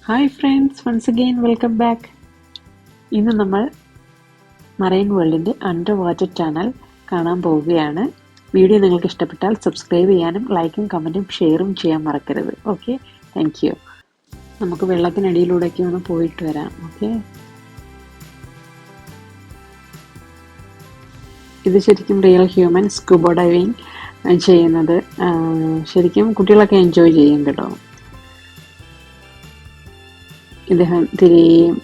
Hi friends, once again welcome back. ഇന്ന് നമ്മൾ marine വേൾഡിൻ്റെ അണ്ടർ വാട്ടർ ടണൽ കാണാൻ പോവുകയാണ്. വീഡിയോ നിങ്ങൾക്ക് ഇഷ്ടപ്പെട്ടാൽ സബ്സ്ക്രൈബ് ചെയ്യാനും ലൈക്കും കമൻറ്റും ഷെയറും ചെയ്യാൻ മറക്കരുത്. Okay, thank you. നമുക്ക് വെള്ളത്തിനടിയിലൂടെയൊക്കെ ഒന്ന് പോയിട്ട് വരാം. ഓക്കെ, ഇത് ശരിക്കും റിയൽ ഹ്യൂമൻ സ്കൂബ ഡൈവിങ് ചെയ്യുന്നത് ശരിക്കും കുട്ടികളൊക്കെ എൻജോയ് ചെയ്യും കേട്ടോ. ഇദ്ദേഹം തിരികെയും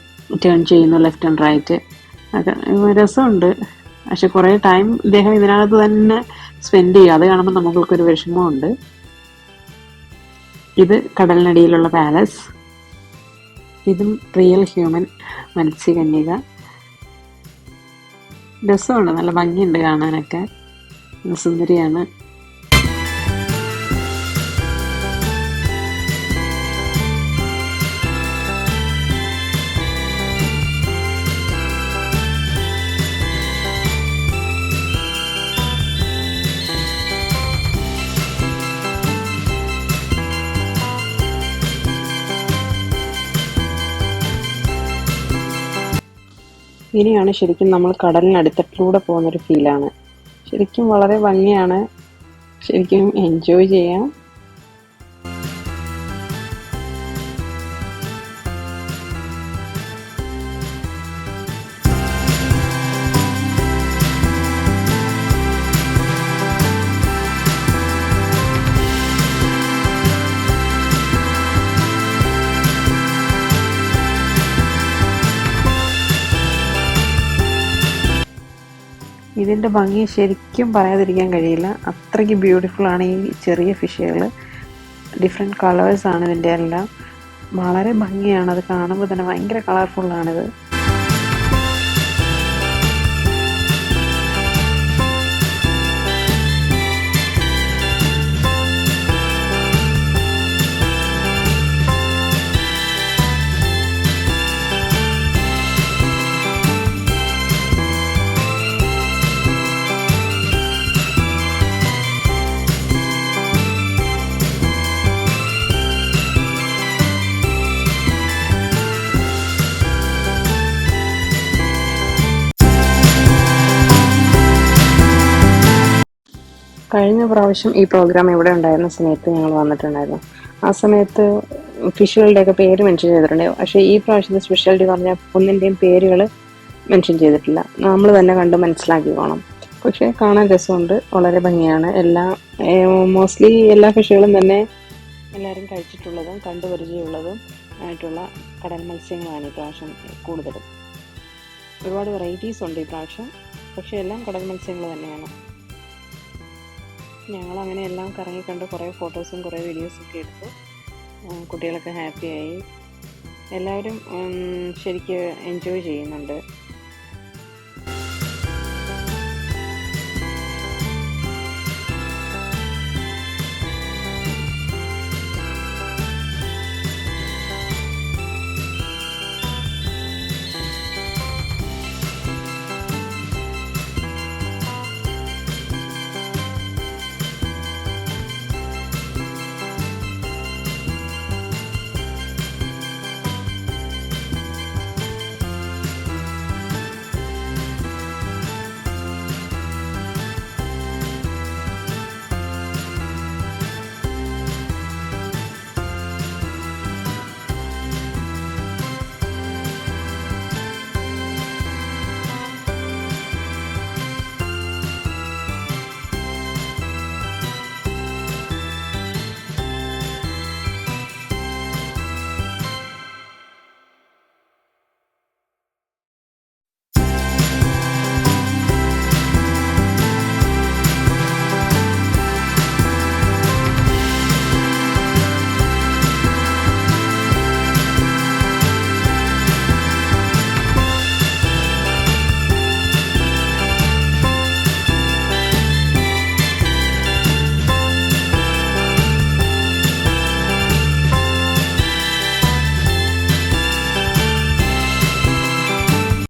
ടേൺ ചെയ്യുന്നു ലെഫ്റ്റ് ആൻഡ് റൈറ്റ് ഒക്കെ രസമുണ്ട്. പക്ഷെ കുറേ ടൈം ഇദ്ദേഹം ഇതിനകത്ത് തന്നെ സ്പെൻഡ് ചെയ്യും. അത് കാണുമ്പോൾ നമുക്കൊരു വിഷമമുണ്ട്. ഇത് കടലിനടിയിലുള്ള പാലസ്. ഇതും റിയൽ ഹ്യൂമൻ മത്സ്യകന്യക. രസമുണ്ട്, നല്ല ഭംഗിയുണ്ട് കാണാനൊക്കെ, സുന്ദരിയാണ്. ഇനിയാണ് ശരിക്കും നമ്മൾ കടലിനടുത്തട്ടിലൂടെ പോകുന്നൊരു ഫീലാണ്. ശരിക്കും വളരെ ഭംഗിയാണ്, ശരിക്കും എൻജോയ് ചെയ്യാം. ഇതിൻ്റെ ഭംഗി ശരിക്കും പറയാതിരിക്കാൻ കഴിയില്ല. അത്രയ്ക്ക് ബ്യൂട്ടിഫുൾ ആണ് ഈ ചെറിയ ഫിഷുകൾ. ഡിഫറെൻറ്റ് കളേഴ്സാണ് ഇതിൻ്റെ എല്ലാം. വളരെ ഭംഗിയാണ്, അത് കാണുമ്പോൾ തന്നെ ഭയങ്കര കളർഫുള്ളാണിത്. കഴിഞ്ഞ പ്രാവശ്യം ഈ പ്രോഗ്രാം ഇവിടെ ഉണ്ടായിരുന്ന സമയത്ത് ഞങ്ങൾ വന്നിട്ടുണ്ടായിരുന്നു. ആ സമയത്ത് ഫിഷുകളുടെയൊക്കെ പേര് മെൻഷൻ ചെയ്തിട്ടുണ്ട്. പക്ഷേ ഈ പ്രാവശ്യത്തെ സ്പെഷ്യാലിറ്റി പറഞ്ഞാൽ ഒന്നിൻ്റെയും പേരുകൾ മെൻഷൻ ചെയ്തിട്ടില്ല. നമ്മൾ തന്നെ കണ്ട് മനസ്സിലാക്കിക്കോണം. പക്ഷേ കാണാൻ രസമുണ്ട്, വളരെ ഭംഗിയാണ്. മോസ്റ്റ്ലി എല്ലാ ഫിഷുകളും തന്നെ എല്ലാവരും കഴിച്ചിട്ടുള്ളതും കണ്ടുപരിചയമുള്ളതും ആയിട്ടുള്ള കടൽ മത്സ്യങ്ങളാണ് ഈ പ്രാവശ്യം കൂടുതലും. ഒരുപാട് വെറൈറ്റീസ് ഉണ്ട് ഈ പ്രാവശ്യം, പക്ഷേ എല്ലാം കടൽ മത്സ്യങ്ങൾ തന്നെയാണ്. ഞങ്ങളങ്ങനെ എല്ലാം കറങ്ങി കണ്ട് കുറേ ഫോട്ടോസും കുറേ വീഡിയോസൊക്കെ എടുത്തു. കുട്ടികളൊക്കെ ഹാപ്പിയായി. എല്ലാവരും ശരിക്കും എൻജോയ് ചെയ്യുന്നുണ്ട്.